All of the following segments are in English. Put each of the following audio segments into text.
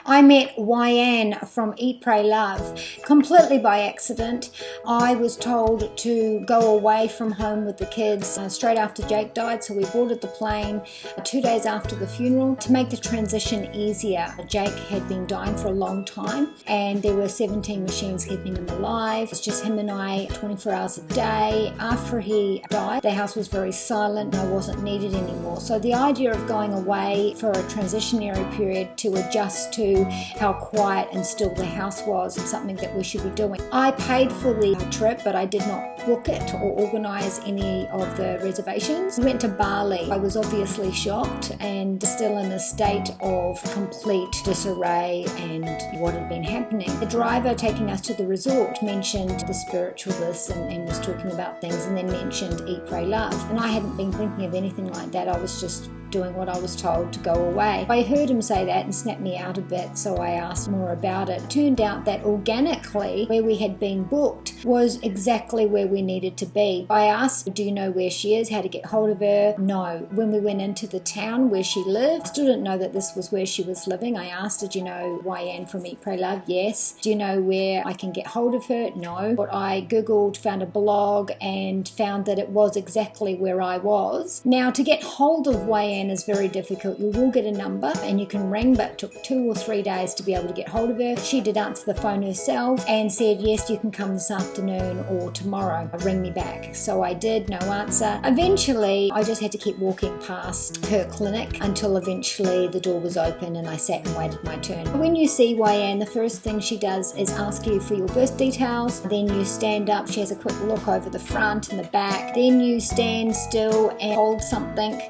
I met WAYAN from Eat, Pray, Love completely by accident. I was told to go away from home with the kids straight after Jake died, so we boarded the plane 2 days after the funeral to make the transition easier. Jake had been dying for a long time and there were 17 machines keeping him alive. It was just him and I 24 hours a day. After he died, the house was very silent and I wasn't needed anymore. So the idea of going away for a transitionary period to adjust to how quiet and still the house was something that we should be doing. I paid for the trip, but I did not book it or organise any of the reservations. We went to Bali. I was obviously shocked and still in a state of complete disarray and what had been happening. The driver taking us to the resort mentioned the spiritualists and was talking about things, and then mentioned Eat, Pray, Love. And I hadn't been thinking of anything like that. I was just doing what I was told to go away. I heard him say that and snapped me out a bit, so I asked more about it. It turned out that organically, where we had been booked was exactly where we needed to be. I asked, do you know where she is, how to get hold of her? No. When we went into the town where she lived, I still didn't know that this was where she was living. I asked, did you know WAYAN from Eat, Pray, Love? Yes. Do you know where I can get hold of her? No. But I googled, found a blog and found that it was exactly where I was. Now, to get hold of WAYAN is very difficult. You will get a number and you can ring, but it took 2 or 3 days to be able to get hold of her. She did answer the phone herself and said, yes, you can come this afternoon or tomorrow. Ring me back. So I did, no answer. Eventually, I just had to keep walking past her clinic until eventually the door was open and I sat and waited my turn. When you see WAYAN, the first thing she does is ask you for your birth details. Then you stand up. She has a quick look over the front and the back. Then you stand still and hold something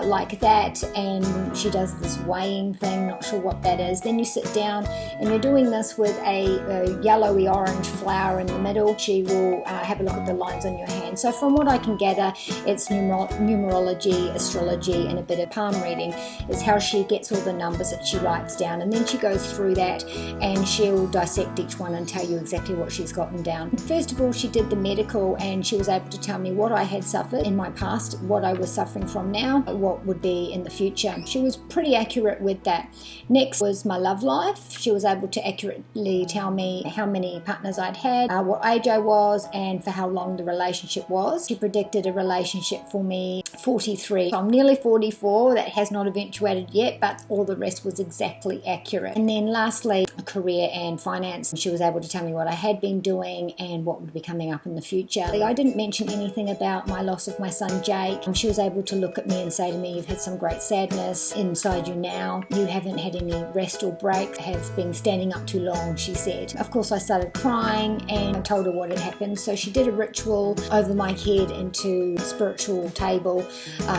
like that, and she does this weighing thing, not sure what that is. Then you sit down and you're doing this with a yellowy orange flower in the middle. She will have a look at the lines on your hand. So from what I can gather, it's numerology, astrology and a bit of palm reading is how she gets all the numbers that she writes down, and then she goes through that and she'll dissect each one and tell you exactly what she's gotten down. First of all, she did the medical and she was able to tell me what I had suffered in my past, what I was suffering from now, what would be in the future. She was pretty accurate with that. Next was my love life. She was able to accurately tell me how many partners I'd had, what age I was, and for how long the relationship was. She predicted a relationship for me 43. So I'm nearly 44. That has not eventuated yet, but all the rest was exactly accurate. And then lastly, career and finance. She was able to tell me what I had been doing and what would be coming up in the future. I didn't mention anything about my loss of my son Jake. She was able to look at me and say to me, you've had some great sadness inside you now. You haven't had any rest or break, have been standing up too long, she said. Of course, I started crying and I told her what had happened. So she did a ritual over my head into a spiritual table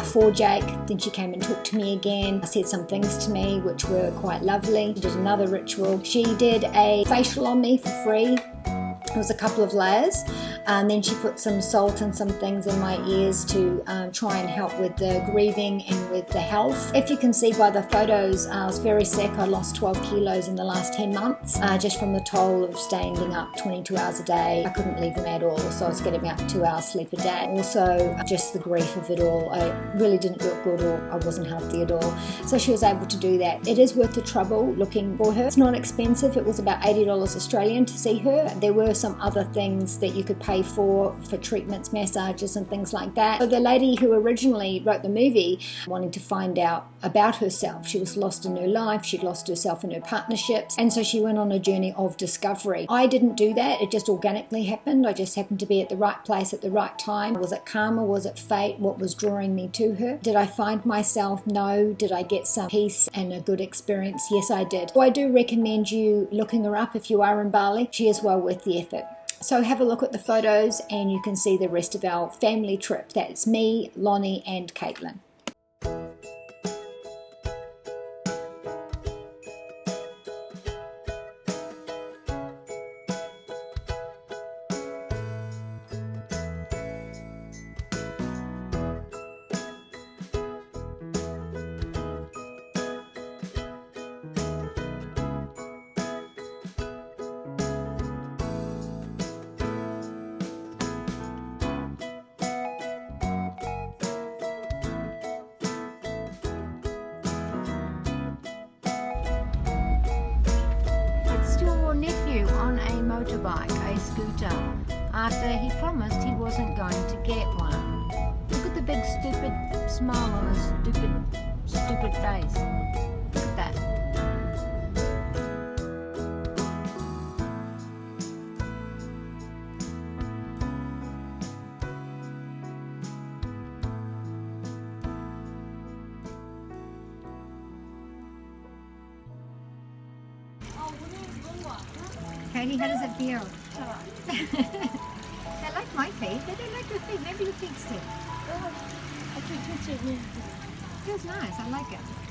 for Jake. Then she came and talked to me again, said some things to me which were quite lovely. She did another ritual. She did a facial on me for free. It was a couple of layers, and then she put some salt and some things in my ears to try and help with the grieving and with the health. If you can see by the photos, I was very sick. I lost 12 kilos in the last 10 months just from the toll of standing up 22 hours a day. I couldn't leave them at all, so I was getting about 2 hours sleep a day. Also, just the grief of it all. I really didn't look good, or I wasn't healthy at all. So she was able to do that. It is worth the trouble looking for her. It's not expensive. It was about $80 Australian to see her. There were some other things that you could pay for treatments, massages and things like that. So the lady who originally wrote the movie wanting to find out about herself, she was lost in her life, she'd lost herself in her partnerships, and so she went on a journey of discovery. I didn't do that, it just organically happened. I just happened to be at the right place at the right time. Was it karma? Was it fate? What was drawing me to her? Did I find myself? No. Did I get some peace and a good experience? Yes, I did. So I do recommend you looking her up if you are in Bali. She is well worth the effort. So have a look at the photos and you can see the rest of our family trip. That's me, Lonnie and Caitlin. motorbike, a scooter, after he promised he wasn't going to get one. Look at the big stupid smile on his stupid face. Look at that. Katie, how does it feel? They like my feet. They don't like your feet. Maybe your feet stink. I can touch it now. Feels nice. I like it.